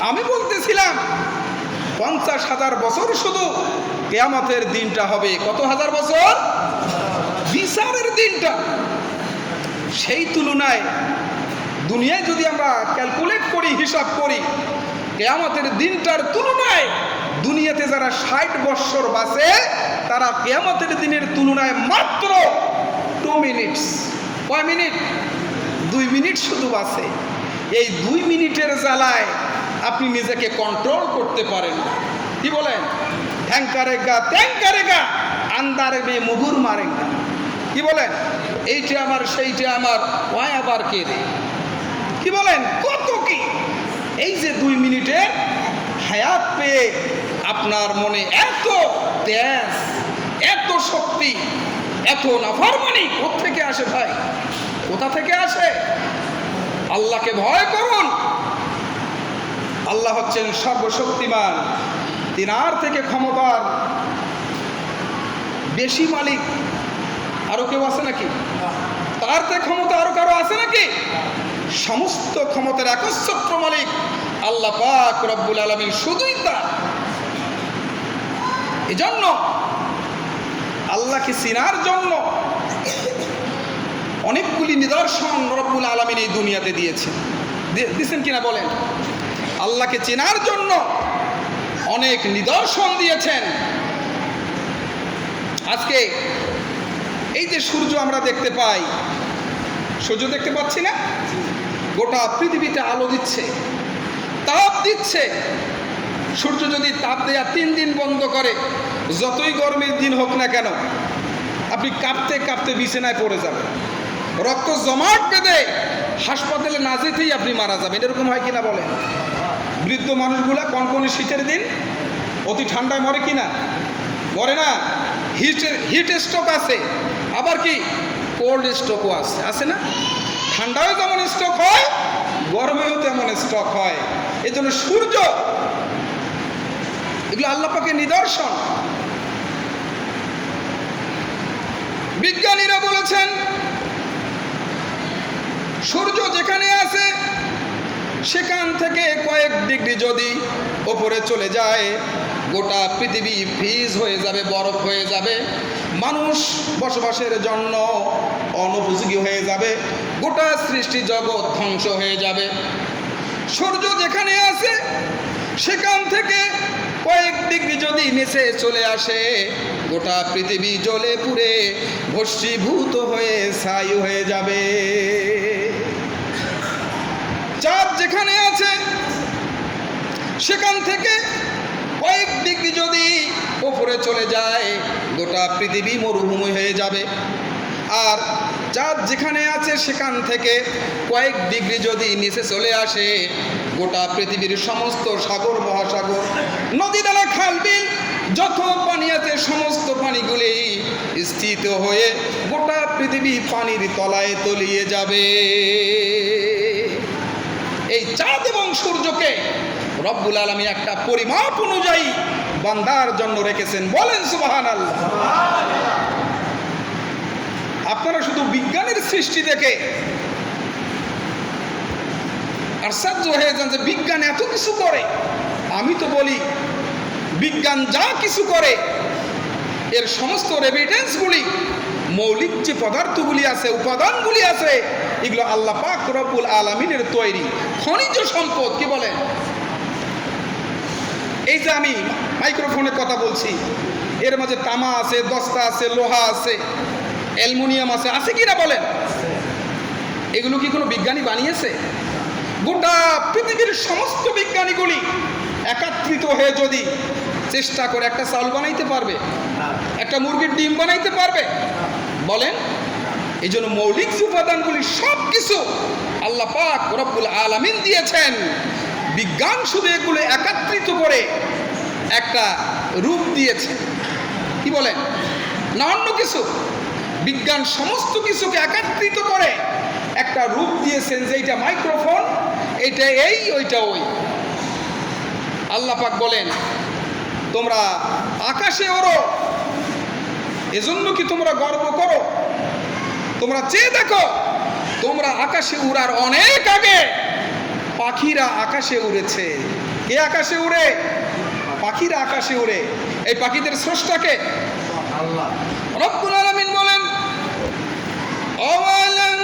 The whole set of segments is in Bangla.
আমি বলতেছিলাম 50,000 বছর শুধু কিয়ামতের দিনটা হবে। কত হাজার বছর? বিচারের দিনটা। সেই তুলনায় দুনিয়ায় যদি আমরা ক্যালকুলেট করি, হিসাব করি, কিয়ামতের দিনটার তুলনায় দুনিয়াতে যারা 60 বৎসর বাঁচে তারা কিয়ামতের দিনের তুলনায় মাত্র 2 মিনিটস। কয় মিনিট? 2 মিনিট শুধু বাঁচে। এই 2 মিনিটের জ্বালায় আপনি নিজেকে কন্ট্রোল করতে পারেন। কি বলেন? ঠ্যাঙ্কারেগা ট্যাঙ্কারেগা আন্দারে মে মুগুর মারেগা। কি বলেন? এইটা আমার, সেইটা আমার, ওই আবার কে রে? কি বলেন? কত কি! এই যে 2 মিনিটে হায়াত পেয়ে আপনার মনে এত তেজ, এত শক্তি, এত নাফরমানি কোত্থেকে আসে ভাই? কোথা থেকে আসে? আল্লাহকে ভয় করুন। আল্লাহ হচ্ছেন সর্বশক্তিমান, তিনার থেকে ক্ষমতার বেশি মালিক আরো কেউ আছে নাকি? তার থেকে ক্ষমতা আরো কারো আছে নাকি? সমস্ত ক্ষমতার একচ্ছত্র মালিক আল্লাহ পাক রব্বুল আলামিন, শুধুই তার। এজন্য আল্লাহকে চিনার জন্য অনেকগুলি নিদর্শন রব্বুল আলামিন এই দুনিয়াতে দিয়েছেন কিনা বলেন? আল্লাহকে চেনার জন্য অনেক নিদর্শন দিয়েছেন। আজকে এই যে সূর্য আমরা দেখতে পাই, সূর্য দেখতে পাচ্ছি না? গোটা পৃথিবীতে আলো দিচ্ছে, তাপ দিচ্ছে। সূর্য যদি তাপ দেয়া 3 দিন বন্ধ করে, যতই গরমের দিন হোক না কেন, আপনি কাঁপতে কাঁপতে বিছানায় পড়ে যাবেন। রক্ত জমাট বেঁধে হাসপাতালে না যেতেই আপনি মারা যাবেন। এরকম হয় কিনা বলেন? বৃদ্ধ মানুষগুলা কনকনে শীতের দিন অতি ঠান্ডায় মরে কিনা? মরে না। হিট স্ট্রোক আছে, আবার কি কোল্ড স্ট্রোকও আছে না? ঠান্ডায়ও যেমন স্ট্রোক হয়, গরমেও তেমন স্ট্রোক হয়। এই জন্য সূর্য, এগুলো আল্লাহ পাকের নিদর্শন। বিজ্ঞানীরা বলেছেন সূর্য যেখানে আছে সেখান থেকে কয়েক ডিগ্রি যদি ওপরে চলে যায়, গোটা পৃথিবী ফ্রিজ হয়ে যাবে, বরফ হয়ে যাবে, মানুষ বসবাসের জন্য অনুপযোগী হয়ে যাবে, গোটা সৃষ্টি জগৎ ধ্বংস হয়ে যাবে। সূর্য যেখানে আছে সেখান থেকে কয়েক ডিগ্রি যদি নিচে চলে আসে, গোটা পৃথিবী জ্বলে পুড়ে ভস্মীভূত হয়ে ছাই হয়ে যাবে। চাঁদ যেখানে আছে সেখান থেকে কয়েক ডিগ্রি যদি উপরে চলে যায়, গোটা পৃথিবী মরুভূমি হয়ে যাবে। আর চাঁদ যেখানে আছে সেখান থেকে কয়েক ডিগ্রি যদি নিচে চলে আসে, গোটা পৃথিবীর সমস্ত সাগর, মহাসাগর, নদী, নালা, খাল, বিল, যত পানি আছে সমস্ত পানিগুলি স্থিত হয়ে গোটা পৃথিবী পানির তলায় তলিয়ে যাবে। এই চাঁদ এবং সূর্যকে রব্বুল আলামিন একটা পরিমাপ অনুযায়ী বান্দার জন্য রেখেছেন। বলেন সুবহানাল্লাহ। আপনারা শুধু বিজ্ঞানের সৃষ্টি দেখে আশ্চর্য হয়ে যান যে বিজ্ঞান এত কিছু করে। আমি তো বলি বিজ্ঞান যা কিছু করে এর সমস্ত এভিডেন্সগুলি, মৌলিক যে পদার্থগুলি আছে, উপাদানগুলি আছে, এগুলো আল্লাহ পাক রব্বুল আলামিনের তৈরি খনিজ সম্পদ। কি বলেন? এই যে আমি মাইক্রোফোনে কথা বলছি, এর মাঝে তামা আছে, দস্তা আছে, লোহা আছে, অ্যালুমিনিয়াম আছে, আছে কিনা বলেন? এগুলো কি কোনো বিজ্ঞানী বানিয়েছে? গোটা পৃথিবীর সমস্ত বিজ্ঞানীগুলি একত্রিত হয়ে যদি চেষ্টা করে একটা চাউল বানাইতে পারবে? একটা মুরগির ডিম বানাইতে পারবে? বলেন। এই জন্য মৌলিক উপাদানগুলি সব কিছু আল্লাহ পাক রব্বুল আলামিন দিয়েছেন। বিজ্ঞান শুধু এগুলো একত্রিত করে একটা রূপ দিয়েছে। কি বলেন? না অন্য কিছু? বিজ্ঞান সমস্ত কিছুকে একত্রিত করে একটা রূপ দিয়েছেন যে এইটা মাইক্রোফোন, এইটা এই, ওইটা ওই। আল্লাহ পাক বলেন তোমরা আকাশে ওড়ো, এজন্য কি তোমরা গর্ব করো? তোমরা চেয়ে দেখো, তোমরা আকাশে উড়ার অনেক আগে পাখিরা আকাশে উড়েছে। কে আকাশে উড়ে? পাখিরা আকাশে উড়ে। এই পাখিদের স্রষ্টাকে আল্লাহ। রব্বুল আলামিন বলেন, আওয়ালাম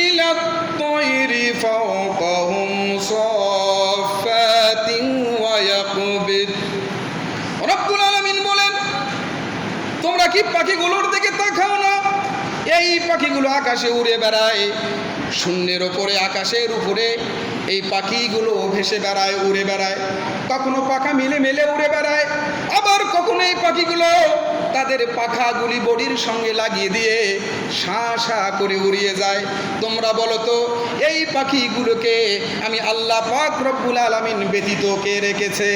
ইলাত তায়রি ফাওকাহুম সাফাতিন ওয়া ইয়াকবিদ। রব্বুল আলামিন বলেন, তোমরা কি পাখিগুলোর দিকে তাকাও না? এই পাখিগুলো আকাশে উড়ে বেড়ায়, শূন্যের ওপরে, আকাশের উপরে এই পাখিগুলো ভেসে বেড়ায়, উড়ে বেড়ায়। কখনো পাখা মেলে মেলে উড়ে বেড়ায়, আবার কখনো এই পাখিগুলো তাদের পাখাগুলি বডির সঙ্গে লাগিয়ে দিয়ে শাঁ শাঁ করে উড়িয়ে যায়। তোমরা বলো তো, এই পাখিগুলোকে আমি আল্লাহ পাক রব্বুল আলামিন ব্যতীত কে রেখেছে?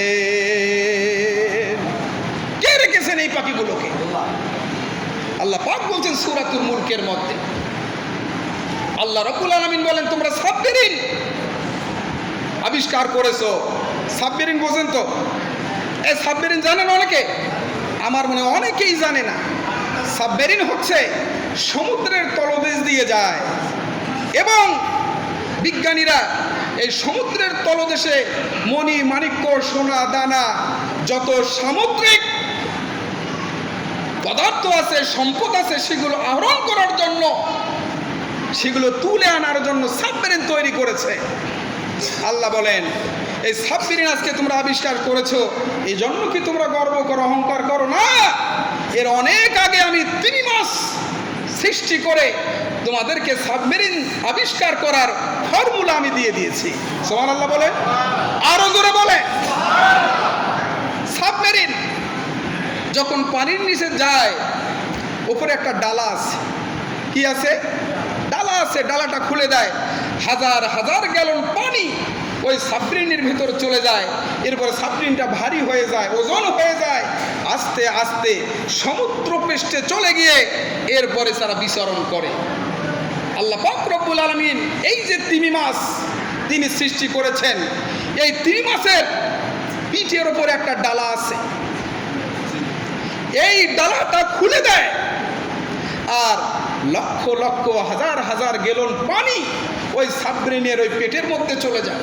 কে রেখেছেন এই পাখিগুলোকে? আল্লাহ পাক বলছেন সূরাতুল মুলকের মধ্যে, আল্লাহ রাব্বুল আলামিন বলেন, তোমরা সাবমেরিন আবিষ্কার করেছো। সাবমেরিন বোঝেন তো? এই সাবমেরিন জানেন অনেকে? আমার মনে হয় অনেকেই জানে না। সাবমেরিন হচ্ছে সমুদ্রের তলদেশ দিয়ে যায় এবং বিজ্ঞানীরা এই সমুদ্রের তলদেশে মণি মাণিক্য সোনা দানা যত সামুদ্রিক পদার্থ আছে, সম্পদ আছে, সেগুলো আহরণ করার জন্য, সেগুলো তুলে আনার জন্য সাবমেরিন তৈরি করেছে। আল্লাহ বলেন, এই সাবমেরিন আজকে তোমরা আবিষ্কার করেছো, এই জন্য কি তোমরা গর্ব করো, অহংকার করো? না, এর অনেক আগে আমি 3 মাস সৃষ্টি করে তোমাদেরকে সাবমেরিন আবিষ্কার করার ফর্মুলা আমি দিয়ে দিয়েছি। সুবহানাল্লাহ বলে, আরো জোরে বলে। সাবমেরিন যখন পানির নিচে যায়, উপরে একটা ডালা আছে। কি আছে? ডালা আছে। ডালাটা খুলে দেয়, হাজার হাজার গ্যালন পানি ওই সাবমেরিনের ভিতরে চলে যায়। এরপরে সাবমেরিনটা ভারী হয়ে যায়, ওজন হয়ে যায়, আস্তে আস্তে সমুদ্র পৃষ্ঠে চলে গিয়ে এরপরে তারা বিচরণ করে। আল্লাহ পাক রব্বুল আলামিন এই যে তিমি মাছ তিনি সৃষ্টি করেছেন, এই তিমি মাছের পিঠের ওপরে একটা ডালা আছে। এই ডালাটা খুলে দেয় আর লক্ষ লক্ষ হাজার হাজার গ্যালন পানি ওই সাবমেরিনের ওই পেটের মধ্যে চলে যায়।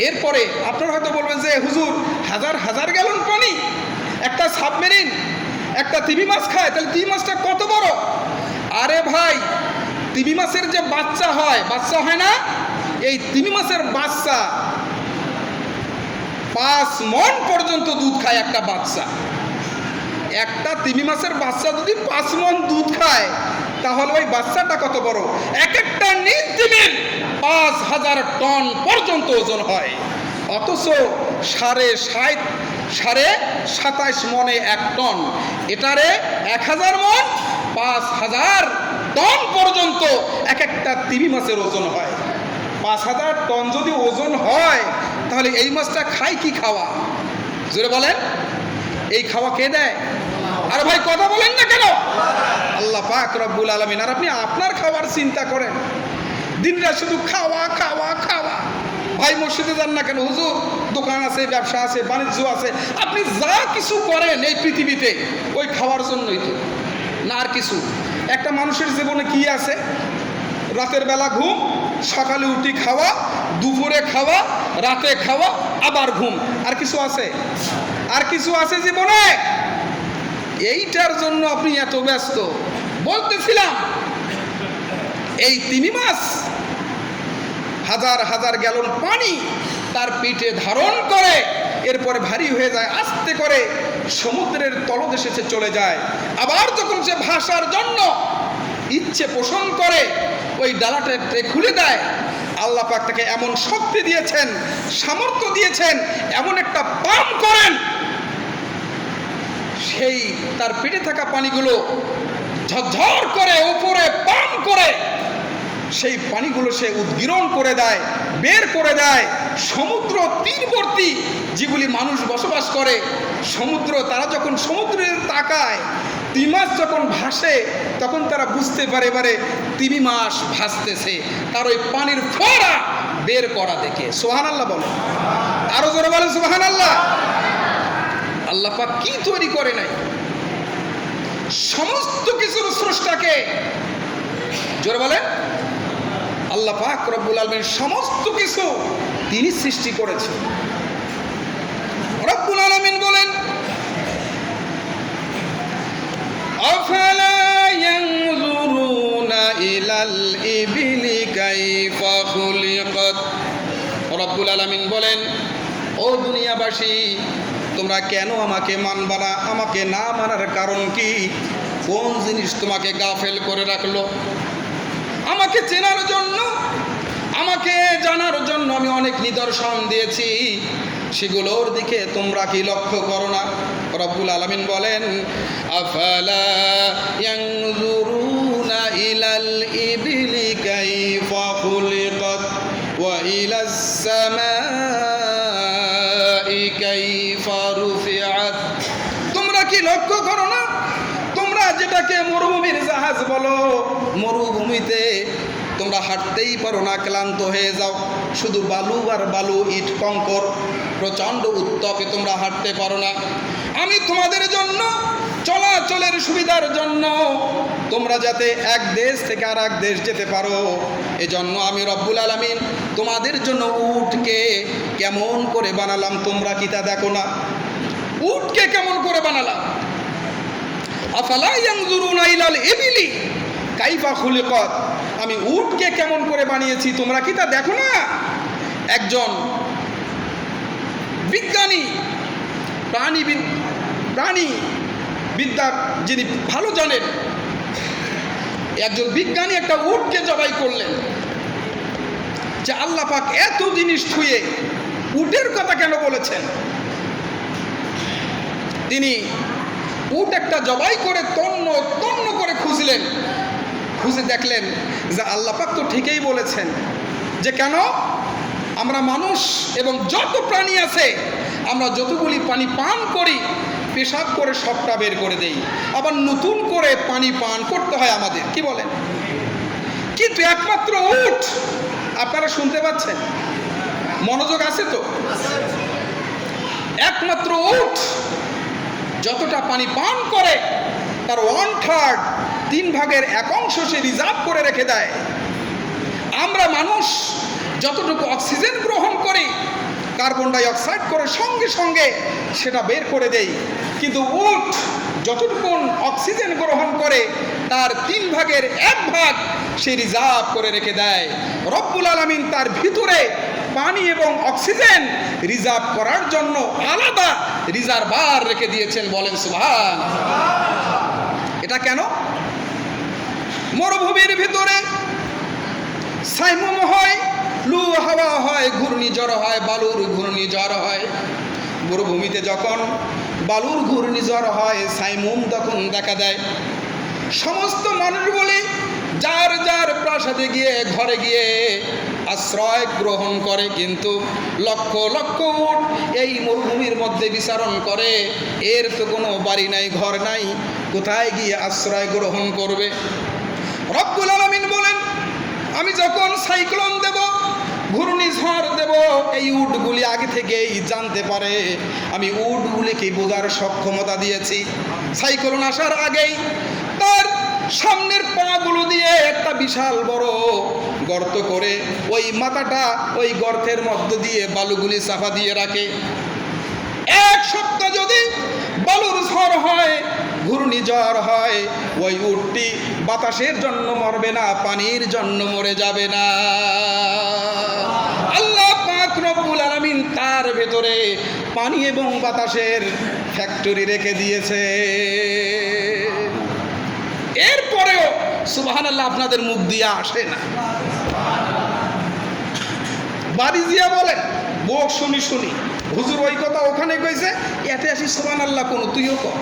এরপরে আপনারা হয়তো বলবেন যে হুজুর, হাজার হাজার গ্যালন পানি একটা সাবমেরিন একটা তিমি মাছ খায়, তাহলে তিমি মাছটা কত বড়? আরে ভাই, তিমি মাছের যে বাচ্চা হয়, বাচ্চা হয় না, এই তিমি মাছের বাচ্চা 5 মণ পর্যন্ত দুধ খায় একটা বাচ্চা। একটা তিমি মাছের বাচ্চা যদি 5 মণ দুধ খায়, তাহলে ওই বাচ্চাটা কত বড়? এক একটা নিজ তিমির 5000 টন পর্যন্ত ওজন হয়। অথচ 27.5 মণে 1 টন, এটারে 1000 মণ, 5000 টন পর্যন্ত এক একটা তিমি মাছের ওজন হয়। 5000 টন যদি ওজন হয়, তাহলে এই মাছটা খায় কি খাওয়া? জোরে বলেন, এই খাওয়া কে দেয়? আরে ভাই কথা বলেন না কেন? আল্লাহ পাক রব্বুল আলামিন। আর আপনি আপনার খাওয়ার চিন্তা করেন, দিনরাত শুধু খাওয়া খাওয়া খাওয়া। ভাই মসজিদে যান না কেন? হুজুর, দোকান আছে, ব্যবসা আছে, বাণিজ্য আছে। আপনি যা কিছু করেন এই পৃথিবীতে ওই খাওয়ার জন্যই তো, না আর কিছু। একটা মানুষের জীবনে কি আছে? রাতের বেলা ঘুম, সকালে উঠি খাওয়া, দুপুরে খাওয়া, রাতে খাওয়া, আবার ঘুম। আর কিছু আছে? আর কিছু আছে জীবনে? এইটার জন্য আপনি এত ব্যস্ত। বলতেছিলাম, এই তিমি মাছ হাজার হাজার গ্যালন পানি তার পেটে ধারণ করে, এরপরে ভারী হয়ে যায়, আস্তে করে সমুদ্রের তলদেশে সে চলে যায়। আবার যখন সে ভাসার জন্য ইচ্ছে পোষণ করে, ওই ডালাটা খুলে দেয়। আল্লাহ পাক তাকে এমন শক্তি দিয়েছেন, সামর্থ্য দিয়েছেন, এমন একটা পাম্প করেন, সেই তার পেটে থাকা পানিগুলো ঝরঝর করে উপরে পাম্প করে সেই পানিগুলো সে উদ্গীরণ করে দেয়, বের করে দেয়। সমুদ্র তীরবর্তী যেগুলি মানুষ বসবাস করে, সমুদ্র, তারা যখন সমুদ্রের তাকায়, তিমি মাছ যখন ভাসে, তখন তারা বুঝতে পারে এবারে তিমি মাছ ভাসতেছে, তার ওই পানির ফোঁড়া বের করা দেখে। সুবহানাল্লাহ বলে, আরো জোরে বলে সুবহানাল্লাহ। আল্লাহ পাক কি তৈরি করে নাই? সমস্ত কিছুর স্রষ্টাকে। জোরে বলে, আল্লাহ পাক রব্বুল আলামিন সমস্ত কিছু তিনি সৃষ্টি করেছেন। রব্বুল আলামিন বলেন, আফালা ইয়ানজুরুনা ইলাল ইবিলি কাইফা খুলিকাত। রব্বুল আলামিন বলেন, ও দুনিয়াবাসী, তোমরা কেন আমাকে মানবা না? আমাকে না মানার কারণ কি? কোন জিনিস তোমাকে গাফেল করে রাখলো? আমাকে চেনার জন্য, আমাকে জানার জন্য আমি অনেক নিদর্শন দিয়েছি, সেগুলোর দিকে তোমরা কি লক্ষ্য করো না? রব্বুল আলামিন বলেন, আফালা ইয়ানজুরুনা ইলাল ইবিলি কাইফা খুলিকাত ওয়া ইলাস সামাই কাইফা রুফিআত। তোমরা কি লক্ষ্য করো না? তোমরা যেটাকে মরুভূমির জাহাজ বলো, মরুভূমিতে তোমরা হাঁটতেই পারো না, ক্লান্ত হয়ে যাও, শুধু বালু আর বালু, ইট কঙ্কর, প্রচণ্ড উত্তপে তোমরা হাঁটতে পারো না। আমি তোমাদের জন্য চলাচলের সুবিধার জন্য তোমরা যাতে এক দেশ থেকে আর এক দেশ যেতে পারো, এজন্য আমি রব্বুল আলামিন তোমাদের জন্য উটকে কেমন করে বানালাম, তোমরা কি তা দেখো না? উটকে কেমন করে বানালাম? আফালা ইয়ানজুরুনা ইলাল ইবিলি কাইফা খুলিকাত। আমি উটকে কেমন করে বানিয়েছি, তোমরা কি তা দেখো না? একজন বিজ্ঞানী, প্রাণী বিদ্যার যিনি ভালো জানেন, একজন বিজ্ঞানী একটা উটকে জবাই করলেন, যে আল্লাহ পাক এত জিনিস ছুঁয়ে উটের কথা কেন বলেছেন? তিনি উট একটা জবাই করে তন্ন তন্ন করে খুঁজলেন, খুঁজে দেখলেন যে আল্লাহ পাক তো ঠিকই বলেছেন, যে কেন আমরা মানুষ এবং যত প্রাণী আছে, আমরা যতগুলি পানি পান করি, পেশাব করে সবটা বের করে দেই, আবার নতুন করে পানি পান করতে হয় আমাদের, কি বলেন? কিন্তু একমাত্র উট, আপনারা শুনতে পাচ্ছেন? মনোযোগ আছে তো? একমাত্র উট যতটা পানি পান করে তার 1/3, 3 ভাগের 1 অংশ সে রিজার্ভ করে রেখে দেয়। আমরা মানুষ যতটুকু অক্সিজেন গ্রহণ করি, কার্বন ডাই অক্সাইড করে সঙ্গে সঙ্গে সেটা বের করে দেই, কিন্তু উট যতটুকু অক্সিজেন গ্রহণ করে তার 3 ভাগের 1 ভাগ সে রিজার্ভ করে রেখে দেয়। রব্বুল আলামিন তার ভিতরে পানি এবং অক্সিজেন রিজার্ভ করার জন্য আলাদা রিজার্ভার রেখে দিয়েছেন, বলেন সুবহানাল্লাহ। এটা কেন? মরুভূমির ভিতরে সাইমুম হয়, লু হাওয়া হয়, ঘূর্ণিঝড় হয়, বালুর ঘূর্ণিঝড় হয়। মরুভূমিতে যখন বালুর ঘূর্ণিঝড় হয়, সাইমুম তখন দেখা দেয়। সমস্ত মানুষ বলে যার যার প্রাসাদে গিয়ে, ঘরে গিয়ে আশ্রয় গ্রহণ করে, কিন্তু লক্ষ লক্ষ উট এই মরুভূমির মধ্যে বিচরণ করে, এর তো কোনো বাড়ি নাই, ঘর নাই, কোথায় গিয়ে আশ্রয় গ্রহণ করবে? রব্বুল আলামিন বলেন, আমি যখন সাইক্লোন দেব, ঘূর্ণিঝড় দেব, এই উটগুলি আগে থেকেই জানতে পারে, আমি উটগুলিকে বোঝার সক্ষমতা দিয়েছি। সাইক্লোন আসার আগেই তার সামনের পাগুলো দিয়ে একটা বিশাল বড় গর্ত করে ওই মাথাটা ওই গর্তের মধ্য দিয়ে বালুগুলি চাপা দিয়ে রাখে। 1 সপ্তাহ যদি বালুর ঝড় হয়, ঘূর্ণিঝড় হয়, ওই উটটি বাতাসের জন্য মরবে না, পানির জন্য মরে যাবে না। আল্লাহ পাক রব্বুল আলামিন তার ভেতরে পানি এবং বাতাসের ফ্যাক্টরি রেখে দিয়েছে। এরপরেও সুবহানাল্লাহ আপনাদের মুখ দিয়ে আসে না। বাড়ি জিয়া বলেন, বোক শুনি হুজুর ওই কথা ওখানে কইছে, এতে আসি সুবহানাল্লাহ কোন, তুইও কর।